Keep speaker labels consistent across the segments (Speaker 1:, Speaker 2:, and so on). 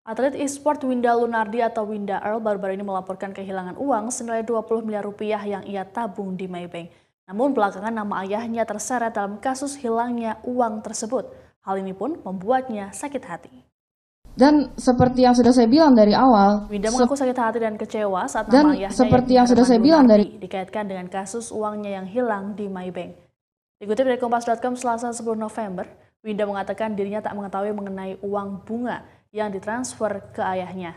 Speaker 1: Atlet e-sport Winda Lunardi atau Winda Earl baru-baru ini melaporkan kehilangan uang senilai 20 miliar rupiah yang ia tabung di Maybank. Namun belakangan nama ayahnya terseret dalam kasus hilangnya uang tersebut. Hal ini pun membuatnya sakit hati.
Speaker 2: Dan seperti yang sudah saya bilang dari awal,
Speaker 1: Winda mengaku sakit hati dan kecewa saat nama ayahnya dikaitkan dengan kasus uangnya yang hilang di Maybank. Dikutip dari Kompas.com Selasa 10 November, Winda mengatakan dirinya tak mengetahui mengenai uang bunga yang ditransfer ke ayahnya.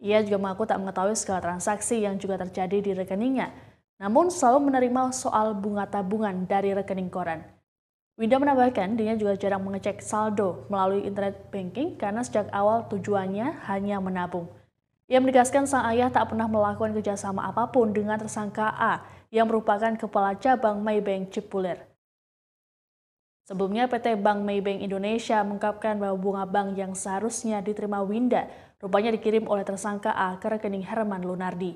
Speaker 1: Ia juga mengaku tak mengetahui segala transaksi yang juga terjadi di rekeningnya, namun selalu menerima soal bunga tabungan dari rekening koran. Winda menambahkan dirinya juga jarang mengecek saldo melalui internet banking karena sejak awal tujuannya hanya menabung. Ia menegaskan sang ayah tak pernah melakukan kerjasama apapun dengan tersangka A yang merupakan kepala cabang Maybank Cipulir. Sebelumnya PT Bank Maybank Indonesia mengungkapkan bahwa bunga bank yang seharusnya diterima Winda rupanya dikirim oleh tersangka A ke rekening Herman Lunardi.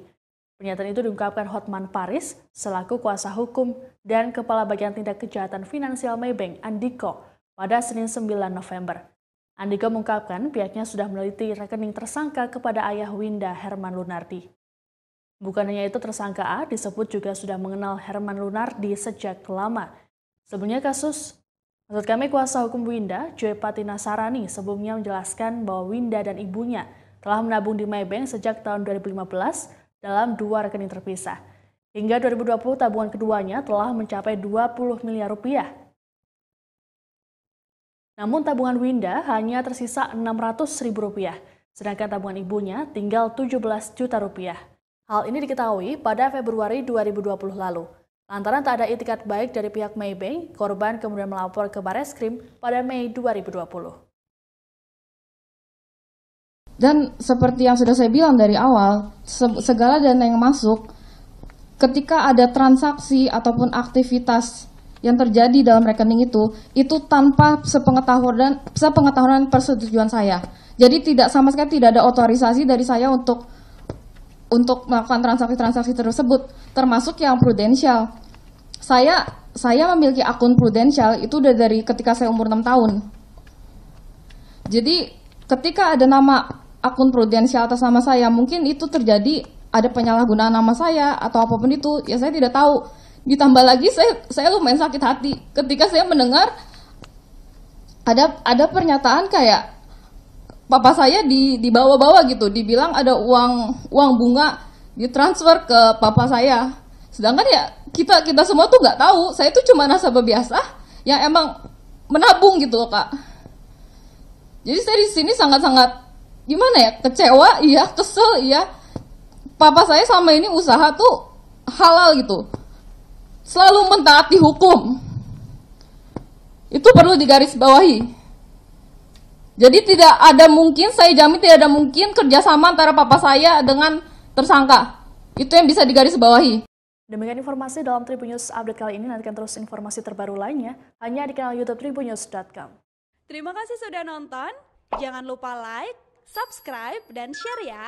Speaker 1: Pernyataan itu diungkapkan Hotman Paris selaku kuasa hukum dan Kepala Bagian Tindak Kejahatan Finansial Maybank Andiko pada Senin 9 November. Andiko mengungkapkan pihaknya sudah meneliti rekening tersangka kepada ayah Winda Herman Lunardi. Bukan hanya itu, tersangka A disebut juga sudah mengenal Herman Lunardi sejak lama. Sebelumnya Maksud kami kuasa hukum Winda, Joy Patina Sarani, sebelumnya menjelaskan bahwa Winda dan ibunya telah menabung di Maybank sejak tahun 2015 dalam 2 rekening terpisah. Hingga 2020 tabungan keduanya telah mencapai 20 miliar rupiah. Namun tabungan Winda hanya tersisa 600 ribu rupiah, sedangkan tabungan ibunya tinggal 17 juta rupiah. Hal ini diketahui pada Februari 2020 lalu. Lantaran tak ada itikat baik dari pihak Maybank, korban kemudian melapor ke Bareskrim pada Mei 2020.
Speaker 2: Dan seperti yang sudah saya bilang dari awal, segala dana yang masuk, ketika ada transaksi ataupun aktivitas yang terjadi dalam rekening itu tanpa sepengetahuan persetujuan saya. Jadi sama sekali tidak ada otorisasi dari saya untuk melakukan transaksi-transaksi tersebut, termasuk yang prudensial. Saya memiliki akun prudensial itu udah dari ketika saya umur 6 tahun. Jadi ketika ada nama akun prudensial atas nama saya, mungkin itu terjadi ada penyalahgunaan nama saya atau apapun itu, ya saya tidak tahu. Ditambah lagi saya lumayan sakit hati ketika saya mendengar ada pernyataan kayak papa saya dibawa-bawa gitu, dibilang ada uang bunga ditransfer ke papa saya. Sedangkan ya kita semua tuh nggak tahu, saya tuh cuma nasabah biasa yang emang menabung gitu loh, Kak. Jadi saya di sini sangat-sangat gimana ya, kecewa, iya, kesel, iya. Papa saya selama ini usaha tuh halal gitu, selalu mentaati hukum. Itu perlu digarisbawahi. Jadi saya jamin tidak ada mungkin kerjasama antara papa saya dengan tersangka. Itu yang bisa digarisbawahi.
Speaker 1: Demikian informasi dalam Tribun News Update kali ini. Nantikan terus informasi terbaru lainnya hanya di kanal YouTube tribunnews.com.
Speaker 3: Terima kasih sudah nonton. Jangan lupa like, subscribe, dan share ya.